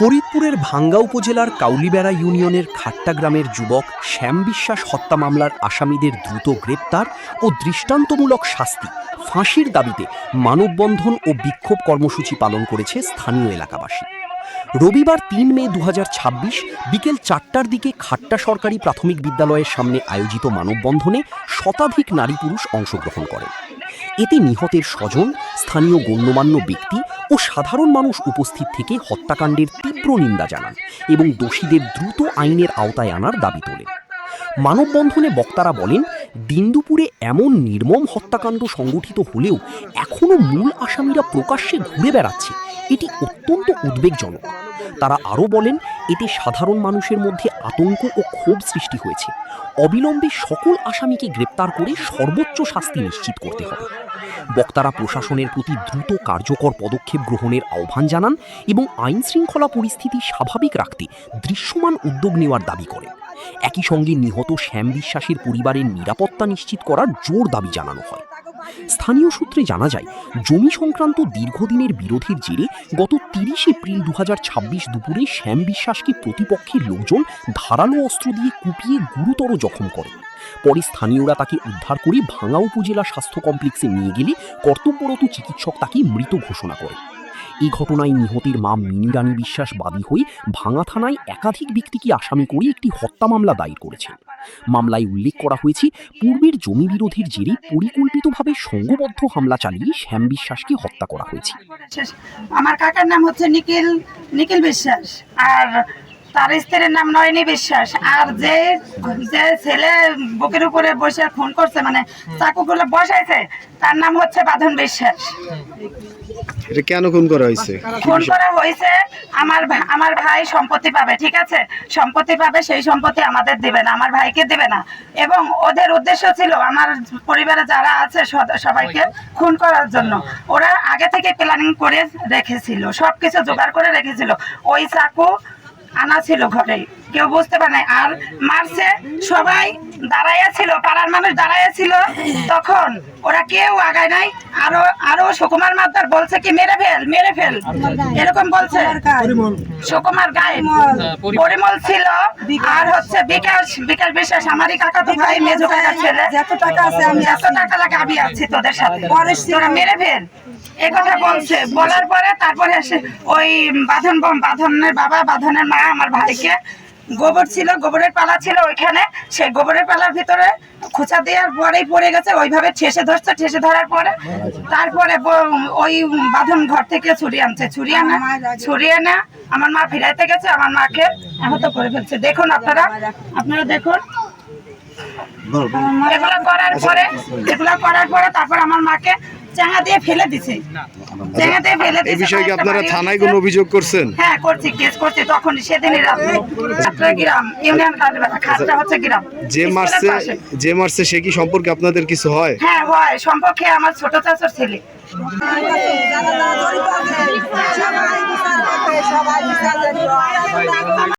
ফরিদপুরের ভাঙ্গা উপজেলার কাউলিবেড়া ইউনিয়নের খাট্টা গ্রামের যুবক শ্যাম বিশ্বাস হত্যা মামলার আসামিদের দ্রুত গ্রেপ্তার ও দৃষ্টান্তমূলক শাস্তি ফাঁসির দাবিতে মানববন্ধন ও বিক্ষোভ কর্মসূচি পালন করেছে স্থানীয় এলাকাবাসী। রবিবার ৩ মে ২০২৬ বিকেল ৪টার দিকে খাট্টা সরকারি প্রাথমিক বিদ্যালয়ের সামনে আয়োজিত মানববন্ধনে শতাধিক নারী পুরুষ অংশগ্রহণ করেন। এতে নিহতের স্বজন, স্থানীয় গণ্যমান্য ব্যক্তি ও সাধারণ মানুষ উপস্থিত থেকে হত্যাকাণ্ডের তীব্র নিন্দা জানান এবং দোষীদের দ্রুত আইনের আওতায় আনার দাবি তোলেন। মানববন্ধনে বক্তারা বলেন, দিনদুপুরে এমন নির্মম হত্যাকাণ্ড সংগঠিত হলেও এখনও মূল আসামিরা প্রকাশ্যে ঘুরে বেড়াচ্ছে, এটি অত্যন্ত উদ্বেগজনক। তারা আরও বলেন, এতে সাধারণ মানুষের মধ্যে আতঙ্ক ও ক্ষোভ সৃষ্টি হয়েছে। অবিলম্বে সকল আসামিকে গ্রেপ্তার করে সর্বোচ্চ শাস্তি নিশ্চিত করতে হবে। বক্তারা প্রশাসনের প্রতি দ্রুত কার্যকর পদক্ষেপ গ্রহণের আহ্বান জানান এবং আইন শৃঙ্খলা পরিস্থিতি স্বাভাবিক রাখতে দৃশ্যমান উদ্যোগ নেওয়ার দাবি করেন। একই সঙ্গে নিহত শ্যাম বিশ্বাসের পরিবারের নিরাপত্তা নিশ্চিত করার জোর দাবি জানানো হয়। স্থানীয় সূত্রে জানা যায়, জমি সংক্রান্ত দীর্ঘদিনের বিরোধের জেরে গত ৩০ এপ্রিল ২০২৬ দুপুরে শ্যাম বিশ্বাসকে প্রতিপক্ষের লোকজন ধারালো অস্ত্র দিয়ে কুপিয়ে গুরুতর জখম করে। পরে স্থানীয়রা তাকে উদ্ধার করে ভাঙ্গা উপজেলা স্বাস্থ্য কমপ্লেক্সে নিয়ে গেলে কর্তব্যরত চিকিৎসক তাকে মৃত ঘোষণা করে। এই ঘটনায় নিহতের মা মিনি রানী বিশ্বাস বাদী হয়ে ভাঙ্গা থানায় একাধিক ব্যক্তিকে আসামি করে একটি হত্যা মামলা দায়ের করেছেন। মামলায় উল্লেখ করা হয়েছে, পূর্বের জমি বিরোধের জেরে পরিকল্পিতভাবে সংঘবদ্ধ হামলা চালিয়ে শ্যাম বিশ্বাসকে হত্যা করা হয়েছে। আমার কাকার নাম হচ্ছে নিখিল বিশ্বাস, আর তার স্ত্রীর নাম নয়নী বিশ্বাস, আর যে ছেলে বুকের উপরে বসে খুন করছে, মানে চাকুগুলো বসাইছে, তার নাম হচ্ছে বাঁধন বিশ্বাস। এটা কেন খুন করা হয়েছে? খুন করা হয়েছে, আমার ভাই সম্পত্তি পাবে, ঠিক আছে, সম্পত্তি পাবে, সেই সম্পত্তি আমাদের দিবে না, আমার ভাইকে দিবে না, এবং ওদের উদ্দেশ্য ছিল আমার পরিবারে যারা আছে সবাইকে খুন করার জন্য। ওরা আগে থেকে প্ল্যানিং করে রেখেছিল, সবকিছু জোগাড় করে রেখেছিল। ওই চাকু আনা ছিল ঘরে, কেউ বুঝতে পারে নাই। আর মারছে, সবাই দাঁড়াইয়া ছিল, পাড়ার মানুষ দাঁড়াইয়া ছিল, তখন ওরা কেউ আগায় নাই। আরো সুকুমার মাদ্দার বলছে কি মেরে ফেল এরকম বলছে। সুকুমার গায়ে পরিমল ছিল, আর হচ্ছে বিকাশ বিশ্বাস, আমারই কাকা তো ভাই, মেজো কাকার ছেলে। যত টাকা আছে, আমি এত টাকা লাগে আমি আছি তোদের সাথে, তোরা মেরে ফেল, এ কথা বলছে। বলার পরে তারপরে এসে ওই বাঁধনের বাবা, বাঁধনের মা আমার ভাইকে, গোবর ছিল, গোবরের পালা ছিল ওইখানে, সেই গোবরের পালার ভিতরে খোঁচা দেওয়ার পরেই পড়ে গেছে, ওইভাবে ঠেসে ধরছে, ঠেসে ধরার পরে তারপরে ওই বাঁধন ঘর থেকে ছুরি আনা আমার মা ফিরাইতে গেছে, আমার মাকে আহত করে ফেলছে। দেখুন আপনারা দেখুন, এগুলা করার পরে তারপর আমার মাকে চাঙা দিয়ে ফেলে দিছে। এই বিষয়ে কি আপনারা থানায় কোনো অভিযোগ করছেন? হ্যাঁ, করছি, কেস করছি। তখন সেদিনই রাতে গ্রাম ইউনিয়ন খাটটা হচ্ছে গ্রাম। যে মারছে সে কি সম্পর্কে আপনাদের কিছু হয়? হ্যাঁ, হয়, সম্পর্কে আমার ছোট চাচার ছেলে।